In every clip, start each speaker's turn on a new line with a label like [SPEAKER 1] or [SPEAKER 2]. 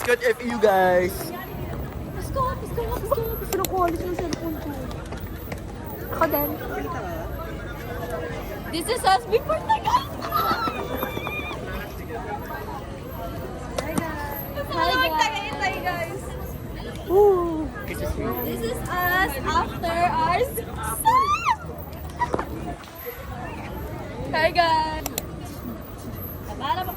[SPEAKER 1] Mascot FU, guys!
[SPEAKER 2] Let's go! Gusto na quality ng cellphone ko. Ako din. This is us before the guys! Hi guys!
[SPEAKER 1] Woo!
[SPEAKER 2] This is us after our success! Hi guys! Para ba?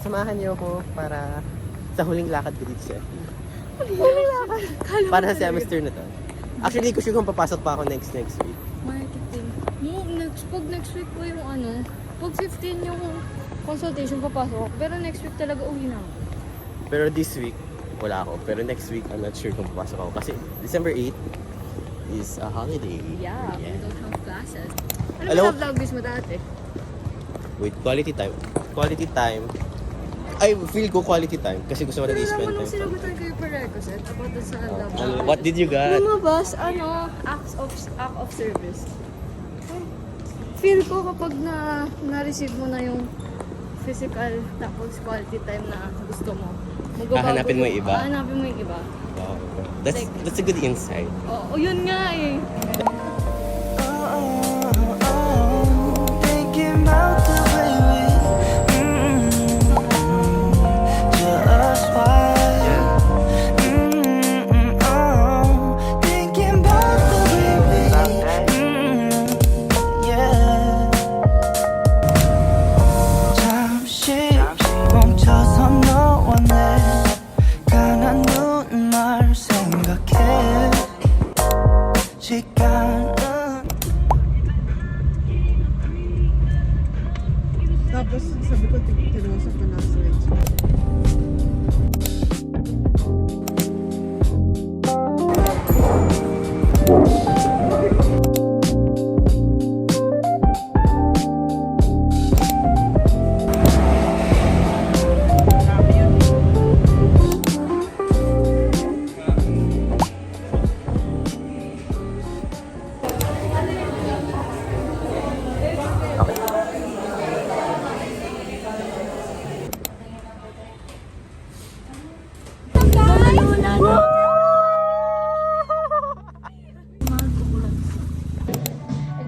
[SPEAKER 1] Samahan niyo ako para sa huling lakad ko dito sa FU.
[SPEAKER 2] Huling lakad?
[SPEAKER 1] Para sa semester na to. Actually, ko sure kung papasok pa ako next week.
[SPEAKER 2] Marketing. Pag next week po yung pag 15 yung consultation papasok ako. Pero next week talaga uwi na ako.
[SPEAKER 1] Pero this week, wala ako. Pero next week, I'm not sure kung papasok ako. Kasi December 8 is a holiday.
[SPEAKER 2] Yeah, we don't have classes. Ano
[SPEAKER 1] Hello?
[SPEAKER 2] ba vlog mo dati?
[SPEAKER 1] Wait, quality time. Quality time. I feel ko quality time kasi gusto ko na i-spend
[SPEAKER 2] Pero
[SPEAKER 1] time.
[SPEAKER 2] sinagutan ko yung prerequisite about dun sa love.
[SPEAKER 1] What did you got?
[SPEAKER 2] Lumabas, act of service. Feel ko kapag na-receive mo na yung physical tapos quality time na gusto mo.
[SPEAKER 1] Hahanapin mo yung iba?
[SPEAKER 2] Hahanapin mo yung iba.
[SPEAKER 1] Wow. That's a good insight.
[SPEAKER 2] Oo, yun nga eh.
[SPEAKER 3] Thinking about the way we just why. Thinking about the way we yeah. 잠시 멈춰서 너와 내 가난 눈말 생각해 시간은
[SPEAKER 4] Tapos sabi ko, tinusap na ng switch.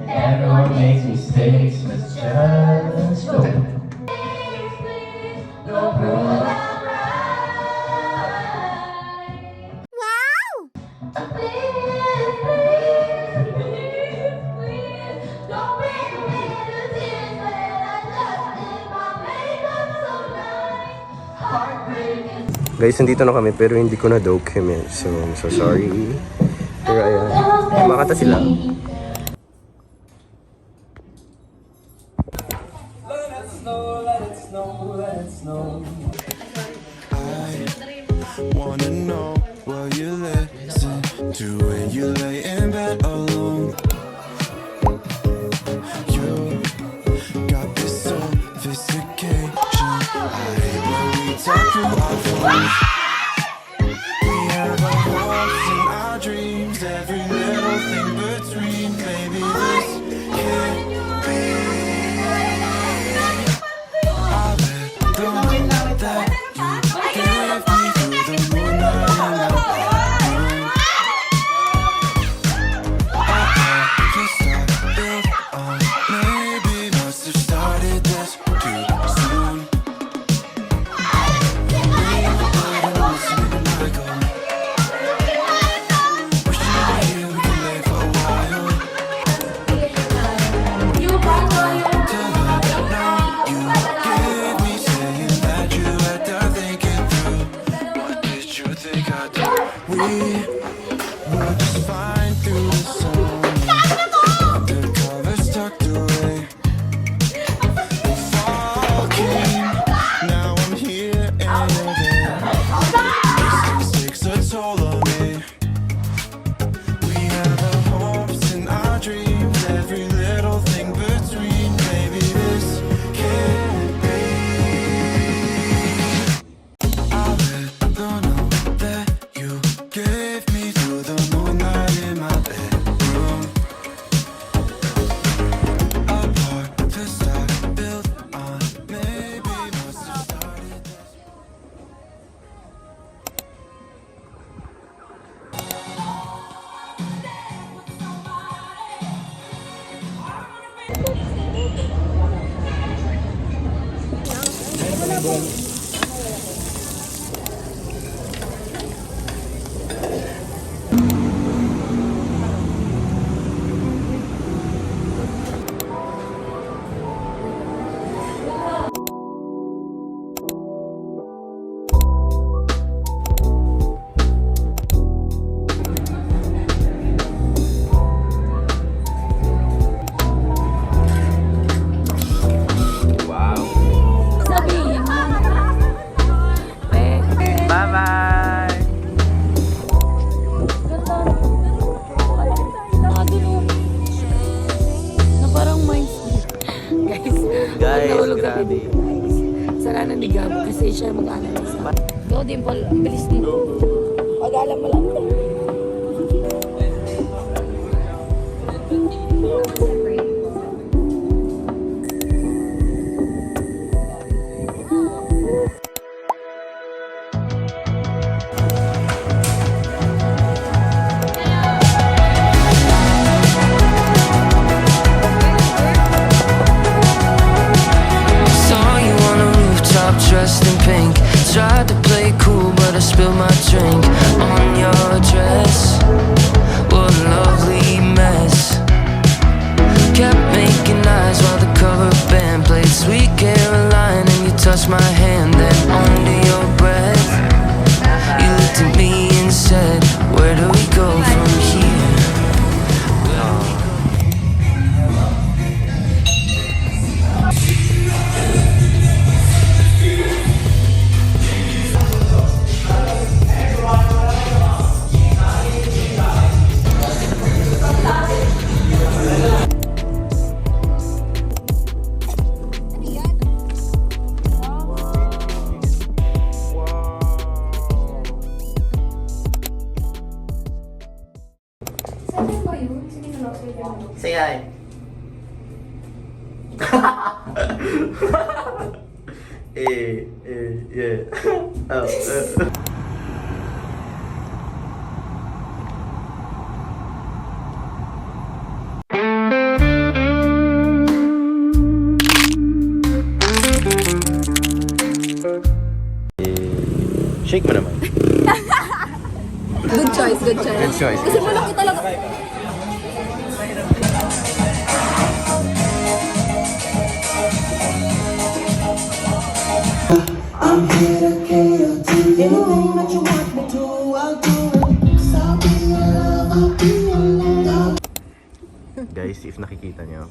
[SPEAKER 3] everyone makes mistakes, let's just go.
[SPEAKER 1] Guys, nandito na kami pero hindi ko na document. So, I'm so sorry. Pero ayan, kumakanta sila.
[SPEAKER 3] Wanna know what you listen to when you lay in bed alone. You got this sophistication. I hate when we talk through our phones. We have our hopes and our dreams, every little thing between. Baby, this can't be. I bet the one that you gave me through the moonlight and the moon. Just started on, maybe must have started this too soon. We were listening to Michael. Wish you were here, we could lay for a while. Till the night you gave me, saying that you had done thinking through. What did you think I'd do? We were just fine through the song. The covers tucked away. The fall came, now I'm here and there. These things takes a toll on me. We have our hopes
[SPEAKER 1] Wow.
[SPEAKER 2] Sabihin mo.
[SPEAKER 1] Bye-bye!
[SPEAKER 2] Na parang mines.
[SPEAKER 1] Guys,
[SPEAKER 2] Nahulog kami
[SPEAKER 1] grabe.
[SPEAKER 2] dito, guys. Sana ni Gab kasi siya mag-analyze. Ikaw din, Paul. Ang bilis mo. Pag-alam mo lang.
[SPEAKER 3] Saw you on a rooftop dressed in pink. Tried to play cool, but I spilled my drink on your dress. What a lovely mess. Kept making eyes while the cover band played Sweet Caroline, and you touched my hand. Then under your breath, you looked at me and said, where do we go from here?
[SPEAKER 1] Say hi. Yeah. Oh, Shake mo naman.
[SPEAKER 2] Good choice, good choice.
[SPEAKER 1] Good choice.
[SPEAKER 2] Kasi malaki talaga.
[SPEAKER 5] I'm here to give you anything that you want me to. I'll do it. So I'll be your love, I'll be your love.
[SPEAKER 1] Guys, if nakikita nyo,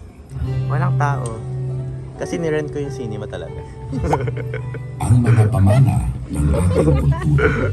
[SPEAKER 1] walang tao. Kasi nirent ko yung cinema talaga.
[SPEAKER 6] ang mga pamana ng ating kultura.